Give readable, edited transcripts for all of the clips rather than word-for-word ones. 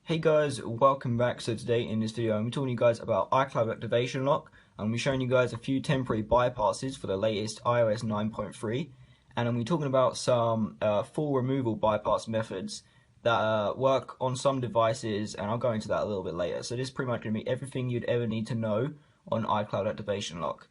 Hey guys, welcome back. So today in this video I'm talking to you guys about iCloud activation lock. I'm showing you guys a few temporary bypasses for the latest iOS 9.3, and I'm talking about some full removal bypass methods that work on some devices, and I'll go into that a little bit later. So this is pretty much going to be everything you'd ever need to know on iCloud activation lock.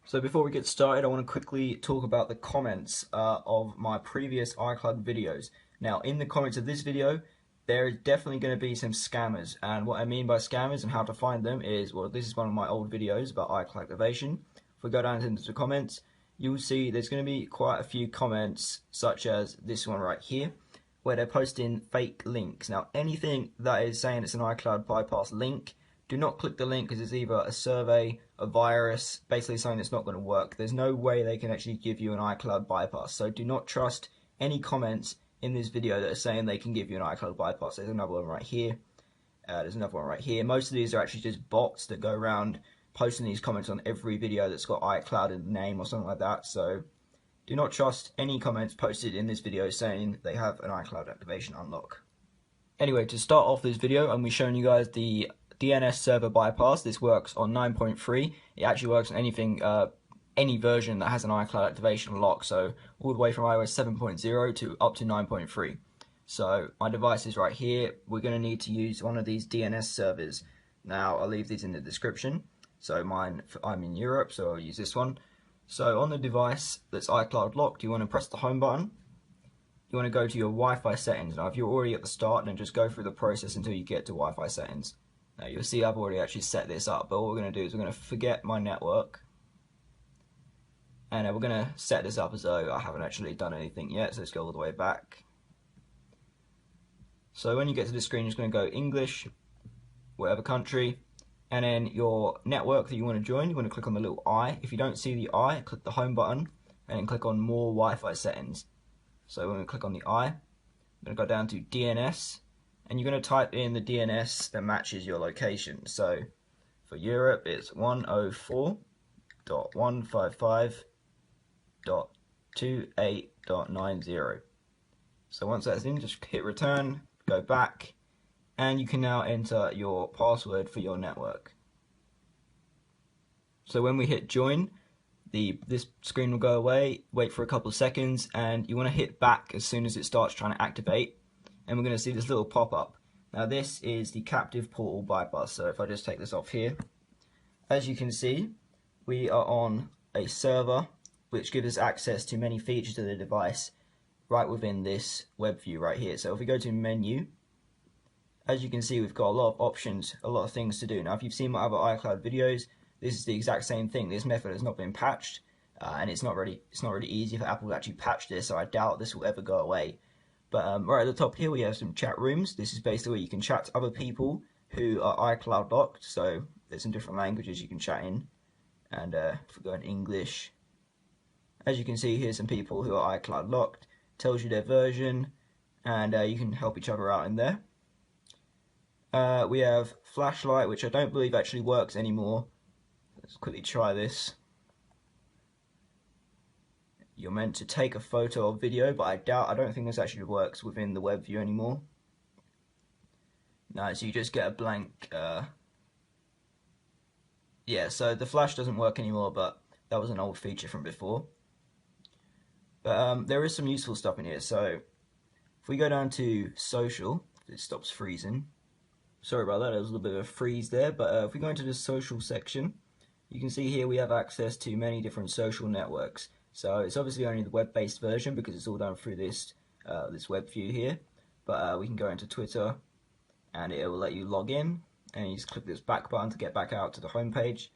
So before we get started, I want to quickly talk about the comments of my previous iCloud videos. Now, in the comments of this video, there is definitely going to be some scammers, and what I mean by scammers and how to find them is, well, this is one of my old videos about iCloud activation. If we go down into the comments, you'll see there's going to be quite a few comments, such as this one right here, where they're posting fake links. Now, anything that is saying it's an iCloud bypass link, do not click the link, because it's either a survey, a virus, basically something that's not going to work. There's no way they can actually give you an iCloud bypass, so do not trust any comments in this video that are saying they can give you an iCloud bypass. There's another one right here. There's another one right here. Most of these are actually just bots that go around posting these comments on every video that's got iCloud in the name or something like that. So do not trust any comments posted in this video saying they have an iCloud activation unlock. Anyway, to start off this video, I'm going to be showing you guys the DNS server bypass. This works on 9.3. It actually works on anything, any version that has an iCloud activation lock, so all the way from iOS 7.0 to up to 9.3. So my device is right here. We're going to need to use one of these DNS servers. Now I'll leave these in the description. So I'm in Europe, so I'll use this one. So on the device that's iCloud locked, you want to press the home button. You want to go to your Wi-Fi settings. Now if you're already at the start, then just go through the process until you get to Wi-Fi settings. Now you'll see I've already actually set this up, but what we're going to do is we're going to forget my network. And we're going to set this up as though I haven't actually done anything yet, so let's go all the way back. So when you get to this screen, you're just going to go English, whatever country, and then your network that you want to join, you want to click on the little I. If you don't see the I, click the home button, and then click on more Wi-Fi settings. So we're going to click on the I, I'm going to go down to DNS, and you're going to type in the DNS that matches your location. So for Europe, it's 104.155.28.90. So once that's in, just hit return, go back, and you can now enter your password for your network. So when we hit join, this screen will go away, wait for a couple of seconds, and you want to hit back as soon as it starts trying to activate, and we're going to see this little pop-up. Now this is the captive portal bypass, so if I just take this off here, as you can see, we are on a server which gives us access to many features of the device right within this web view right here. So if we go to menu, as you can see, we've got a lot of options, a lot of things to do. Now if you've seen my other iCloud videos, this is the exact same thing. This method has not been patched, and it's not really easy for Apple to actually patch this, so I doubt this will ever go away. But right at the top here we have some chat rooms. This is basically where you can chat to other people who are iCloud locked, so there's some different languages you can chat in. And if we go in English, as you can see, here's some people who are iCloud locked, tells you their version, and you can help each other out in there. We have flashlight, which I don't believe actually works anymore. Let's quickly try this. You're meant to take a photo or video, but I don't think this actually works within the web view anymore. No, so you just get a blank. Yeah, so the flash doesn't work anymore, but that was an old feature from before. But there is some useful stuff in here. So if we go down to social, it stops freezing. Sorry about that, there was a little bit of a freeze there. But if we go into the social section, you can see here we have access to many different social networks. So it's obviously only the web-based version because it's all done through this this web view here. But we can go into Twitter, and it will let you log in, and you just click this back button to get back out to the home page.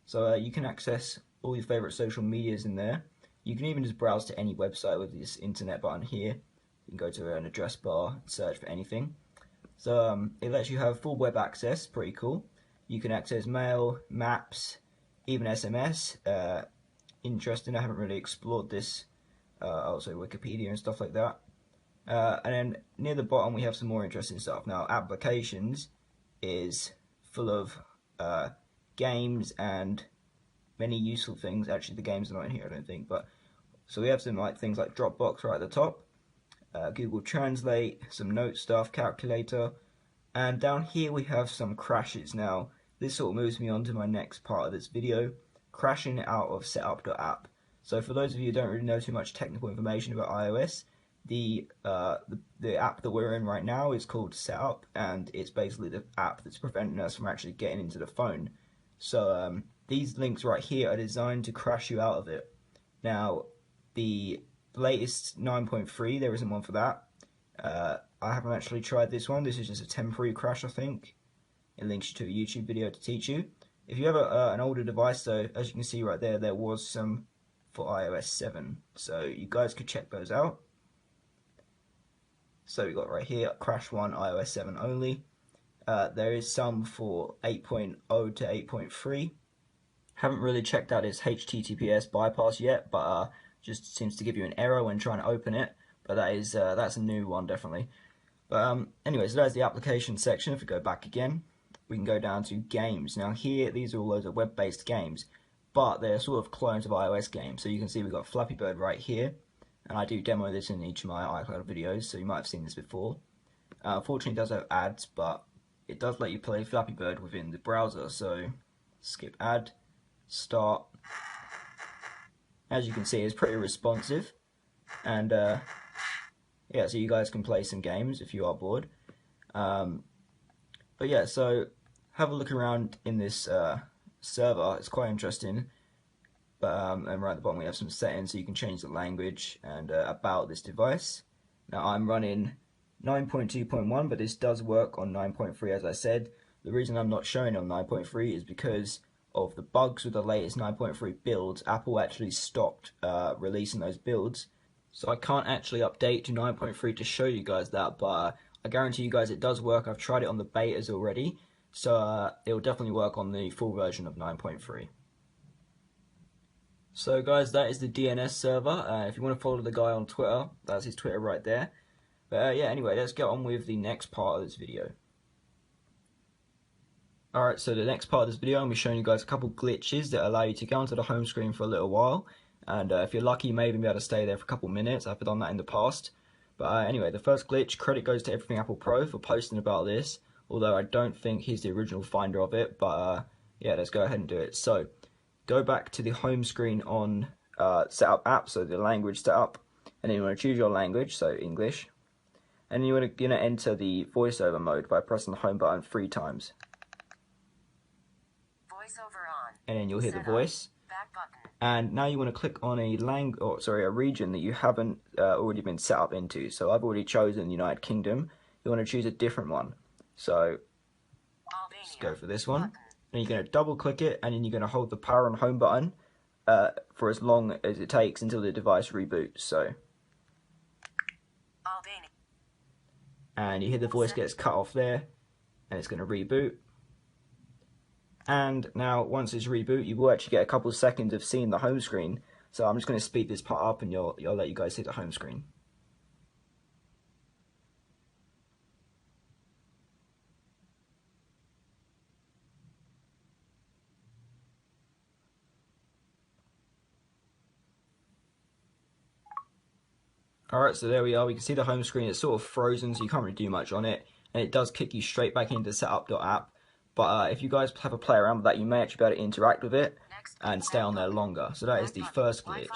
So you can access all your favorite social medias in there. You can even just browse to any website with this internet button here. You can go to an address bar and search for anything. So it lets you have full web access, pretty cool. You can access mail, maps, even SMS. Interesting, I haven't really explored this. Also Wikipedia and stuff like that. And then near the bottom we have some more interesting stuff. Now applications is full of games and many useful things. Actually the games are not in here I don't think, but so we have some things like Dropbox right at the top, Google Translate, some note stuff, calculator, And down here we have some crashes. Now, this sort of moves me on to my next part of this video, crashing out of setup.app. So for those of you who don't really know too much technical information about iOS, the app that we're in right now is called Setup, and it's basically the app that's preventing us from actually getting into the phone. So these links right here are designed to crash you out of it. Now, the latest 9.3, there isn't one for that. I haven't actually tried this one. This is just a temporary crash, I think. It links you to a YouTube video to teach you. If you have an older device, though, as you can see right there, there was some for iOS 7. So you guys could check those out. So we got right here, crash 1, iOS 7 only. There is some for 8.0 to 8.3. Haven't really checked out its HTTPS bypass yet, but just seems to give you an error when trying to open it. But that's a new one, definitely. But anyway, so there's the application section. If we go back again, we can go down to games. Now here, these are all loads of web-based games, but they're sort of clones of iOS games. So you can see we've got Flappy Bird right here, and I do demo this in each of my iCloud videos, so you might have seen this before. Fortunately, it does have ads, but it does let you play Flappy Bird within the browser. So skip ad, start. As you can see, it's pretty responsive, and yeah, so you guys can play some games if you are bored. But yeah, so have a look around in this server. It's quite interesting. But and right at the bottom we have some settings, so you can change the language and about this device. Now I'm running 9.2.1, but this does work on 9.3, as I said. The reason I'm not showing on 9.3 is because of the bugs with the latest 9.3 builds. Apple actually stopped releasing those builds. So I can't actually update to 9.3 to show you guys that, but I guarantee you guys it does work. I've tried it on the betas already, so it will definitely work on the full version of 9.3. So guys, that is the DNS server. If you want to follow the guy on Twitter, that's his Twitter right there. But yeah, anyway, let's get on with the next part of this video. Alright, so the next part of this video, I'm going to be showing you guys a couple glitches that allow you to go onto the home screen for a little while. And if you're lucky, you may even be able to stay there for a couple minutes. I've done that in the past. But anyway, the first glitch, credit goes to Everything Apple Pro for posting about this. Although I don't think he's the original finder of it. But yeah, let's go ahead and do it. So, go back to the home screen on Setup app, so the language setup. And then you want to choose your language, so English. And you want to enter the voiceover mode by pressing the home button 3 times. Voiceover on. And then you'll hear the voice. Back button. And now you want to click on a region that you haven't already been set up into. So I've already chosen the United Kingdom. You want to choose a different one. So let's go for this one. And you're going to double click it, and then you're going to hold the power on home button for as long as it takes until the device reboots. So, and you hear the voice gets cut off there, and it's going to reboot. And now, once it's reboot, you will actually get a couple of seconds of seeing the home screen. So I'm just going to speed this part up, and I'll let you guys see the home screen. Alright, so there we are. We can see the home screen. It's sort of frozen, so you can't really do much on it. And it does kick you straight back into setup.app. But if you guys have a play around with that, you may actually be able to interact with it and stay on there longer. So that is the first glitch.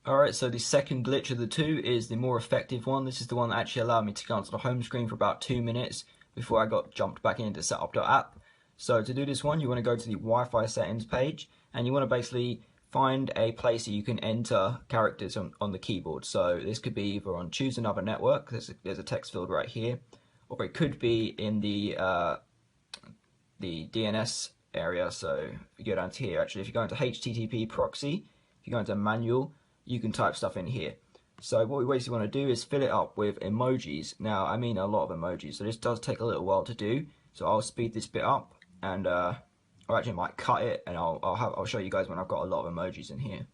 Alright, so the second glitch of the two is the more effective one. This is the one that actually allowed me to go onto the home screen for about 2 minutes before I got jumped back into setup.app. So to do this one, you want to go to the Wi-Fi settings page, and you want to basically find a place that you can enter characters on the keyboard. So this could be either on choose another network, there's a text field right here, or it could be in the DNS area. So if you go down to here, actually, if you go into HTTP proxy, if you go into manual, you can type stuff in here. So what we basically want to do is fill it up with emojis. Now, I mean a lot of emojis, so this does take a little while to do. So I'll speed this bit up, and I actually might cut it, and I'll show you guys when I've got a lot of emojis in here.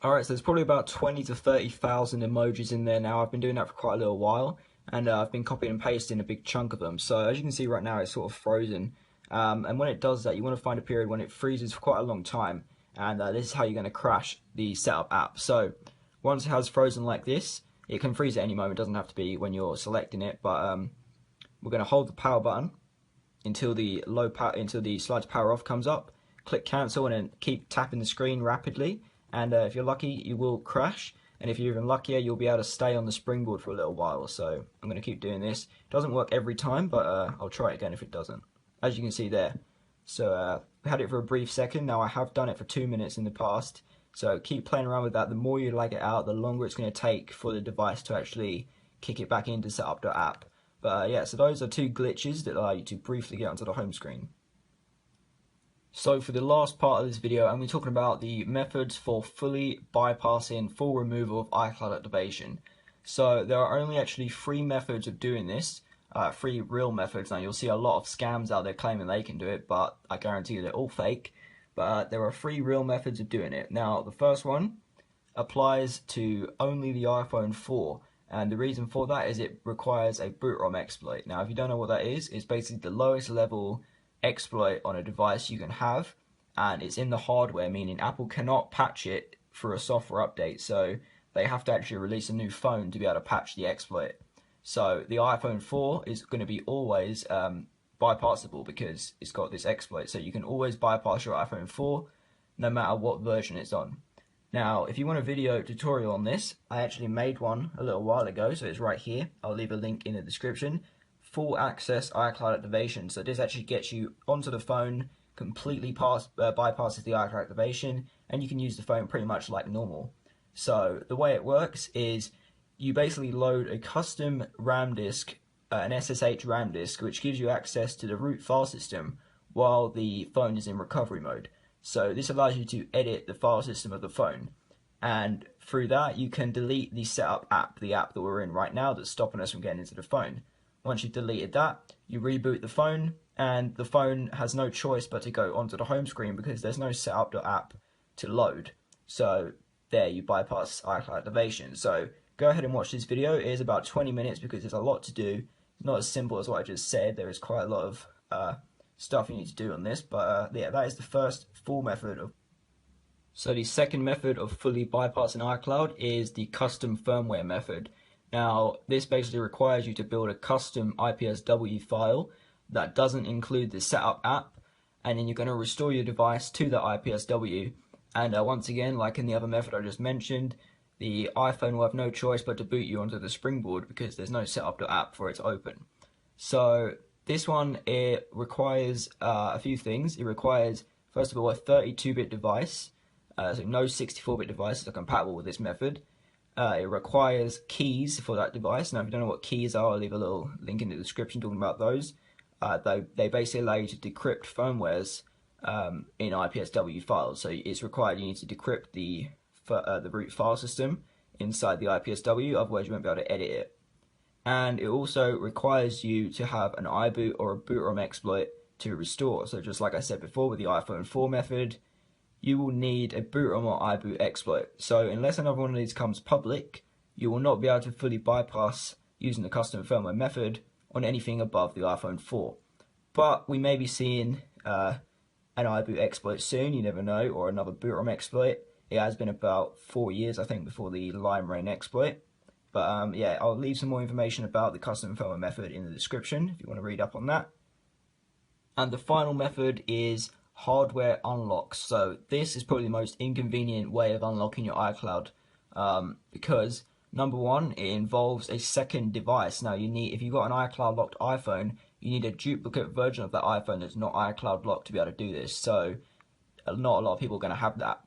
Alright, so there's probably about 20 to 30,000 emojis in there now. I've been doing that for quite a little while, and I've been copying and pasting a big chunk of them. So as you can see right now, it's sort of frozen. And when it does that, you want to find a period when it freezes for quite a long time. And this is how you're going to crash the setup app. So once it has frozen like this, It can freeze at any moment, it doesn't have to be when you're selecting it, but we're going to hold the power button until the slide to power off comes up. Click cancel and then keep tapping the screen rapidly, and if you're lucky you will crash, and if you're even luckier you'll be able to stay on the springboard for a little while. So I'm going to keep doing this. It doesn't work every time, but I'll try it again if it doesn't, as you can see there. So we had it for a brief second. Now I have done it for 2 minutes in the past, so keep playing around with that. The more you lag it out, the longer it's going to take for the device to actually kick it back in to set up the app. But yeah, so those are two glitches that allow you to briefly get onto the home screen. So for the last part of this video, I'm going to be talking about the methods for fully bypassing full removal of iCloud activation. So there are only actually 3 methods of doing this, 3 real methods. Now you'll see a lot of scams out there claiming they can do it, but I guarantee you they're all fake. But there are 3 real methods of doing it. Now the first one applies to only the iPhone 4. And the reason for that is it requires a boot ROM exploit. Now, if you don't know what that is, it's basically the lowest level exploit on a device you can have, and it's in the hardware, meaning Apple cannot patch it through a software update, so they have to actually release a new phone to be able to patch the exploit. So the iPhone 4 is going to be always bypassable because it's got this exploit, so you can always bypass your iPhone 4 no matter what version it's on. Now, if you want a video tutorial on this, I actually made one a little while ago, so it's right here. I'll leave a link in the description. Full access iCloud activation. So this actually gets you onto the phone, completely bypasses the iCloud activation, and you can use the phone pretty much like normal. So the way it works is you basically load a custom RAM disk, an SSH RAM disk, which gives you access to the root file system while the phone is in recovery mode. So this allows you to edit the file system of the phone, and through that you can delete the setup app, the app that we're in right now that's stopping us from getting into the phone. Once you've deleted that, you reboot the phone, and the phone has no choice but to go onto the home screen because there's no setup.app to load. So there, you bypass iCloud activation. So go ahead and watch this video. It is about 20 minutes because there's a lot to do. It's not as simple as what I just said. There is quite a lot of stuff you need to do on this, but yeah, that is the first full method of. So the second method of fully bypassing iCloud is the custom firmware method. Now this basically requires you to build a custom IPSW file that doesn't include the setup app, and then you're going to restore your device to the IPSW, and once again, like in the other method I just mentioned, the iPhone will have no choice but to boot you onto the springboard because there's no setup.app for it to open. So this one, it requires a few things. It requires, first of all, a 32-bit device, so no 64-bit devices are compatible with this method. It requires keys for that device. Now, if you don't know what keys are, I'll leave a little link in the description talking about those. They basically allow you to decrypt firmwares in IPSW files. So it's required you need to decrypt the root file system inside the IPSW, otherwise you won't be able to edit it. And it also requires you to have an iBoot or a boot ROM exploit to restore. So just like I said before with the iPhone 4 method, you will need a boot ROM or iBoot exploit. So unless another one of these comes public, you will not be able to fully bypass using the custom firmware method on anything above the iPhone 4. But we may be seeing an iBoot exploit soon, you never know, or another boot ROM exploit. It has been about 4 years, I think, before the Lime Rain exploit. But yeah, I'll leave some more information about the custom firmware method in the description if you want to read up on that. And the final method is hardware unlocks. So this is probably the most inconvenient way of unlocking your iCloud because number one, it involves a second device. Now if you've got an iCloud locked iPhone, you need a duplicate version of that iPhone that's not iCloud locked to be able to do this. So not a lot of people are going to have that.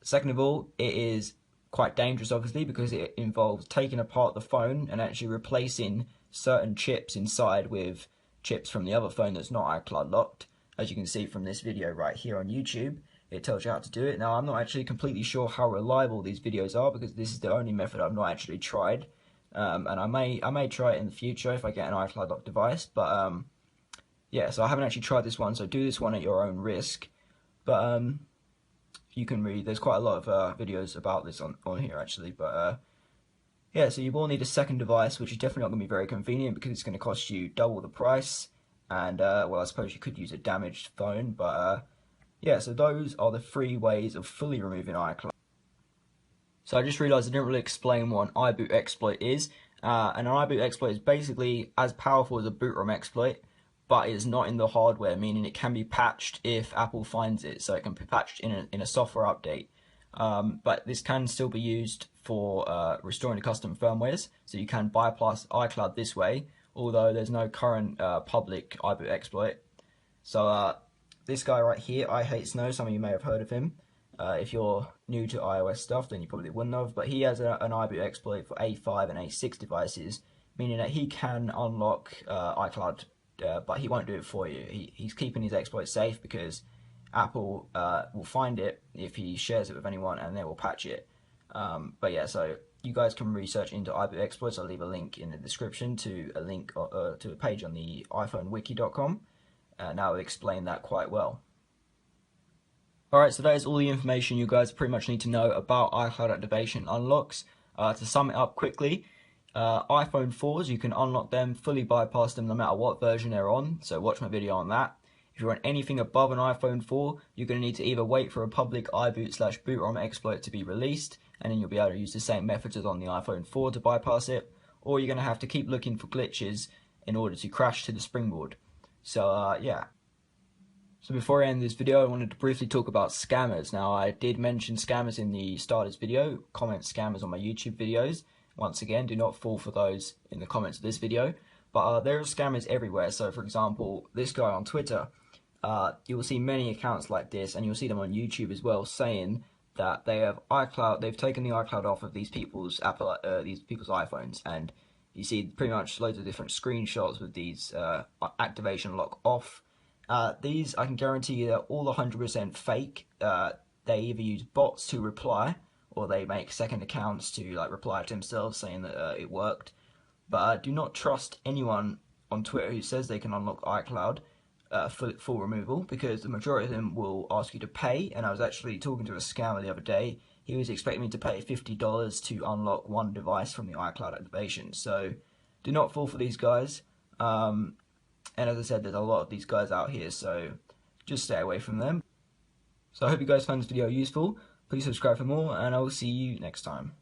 Second of all, it is quite dangerous obviously because it involves taking apart the phone and actually replacing certain chips inside with chips from the other phone that's not iCloud locked. As you can see from this video right here on YouTube, it tells you how to do it. Now I'm not actually completely sure how reliable these videos are because this is the only method I've not actually tried, and I may try it in the future if I get an iCloud locked device, but yeah, so I haven't actually tried this one, so do this one at your own risk. But you can read, there's quite a lot of videos about this on here actually, but yeah, so you will need a second device, which is definitely not going to be very convenient because it's going to cost you double the price, and well, I suppose you could use a damaged phone, but yeah, so those are the 3 ways of fully removing iCloud. So I just realized I didn't really explain what an iBoot exploit is. And an iBoot exploit is basically as powerful as a boot ROM exploit, but it's not in the hardware, meaning it can be patched if Apple finds it. So it can be patched in a software update. But this can still be used for restoring the custom firmwares. So you can bypass iCloud this way, although there's no current public iBoot exploit. So this guy right here, I Hate Snow, some of you may have heard of him. If you're new to iOS stuff, then you probably wouldn't have. But he has an iBoot exploit for A5 and A6 devices, meaning that he can unlock iCloud, but he won't do it for you. He's keeping his exploit safe because Apple will find it if he shares it with anyone, and they will patch it. But yeah, so you guys can research into iBoot exploits. I'll leave a link in the description to a link to a page on the iPhoneWiki.com. Now I'll explain that quite well. Alright, so that is all the information you guys pretty much need to know about iCloud activation unlocks. To sum it up quickly, iPhone 4s, you can unlock them, fully bypass them no matter what version they're on, so watch my video on that. If you're on anything above an iPhone 4, you're going to need to either wait for a public iBoot/boot ROM exploit to be released, and then you'll be able to use the same methods as on the iPhone 4 to bypass it, or you're going to have to keep looking for glitches in order to crash to the springboard. So yeah. So before I end this video, I wanted to briefly talk about scammers. Now, I did mention scammers in the start of this video, comment scammers on my YouTube videos. Once again, do not fall for those in the comments of this video. But there are scammers everywhere. So for example, this guy on Twitter, you will see many accounts like this, and you'll see them on YouTube as well, saying that they have iCloud, they've taken the iCloud off of these people's iPhones, and you see pretty much loads of different screenshots with these activation lock off. These, I can guarantee you, they're all 100% fake. They either use bots to reply, or they make second accounts to reply to themselves saying that it worked. But do not trust anyone on Twitter who says they can unlock iCloud full removal, because the majority of them will ask you to pay. And I was actually talking to a scammer the other day. He was expecting me to pay $50 to unlock one device from the iCloud activation. So do not fall for these guys. And as I said, there's a lot of these guys out here, so just stay away from them. So I hope you guys found this video useful. Please subscribe for more, and I will see you next time.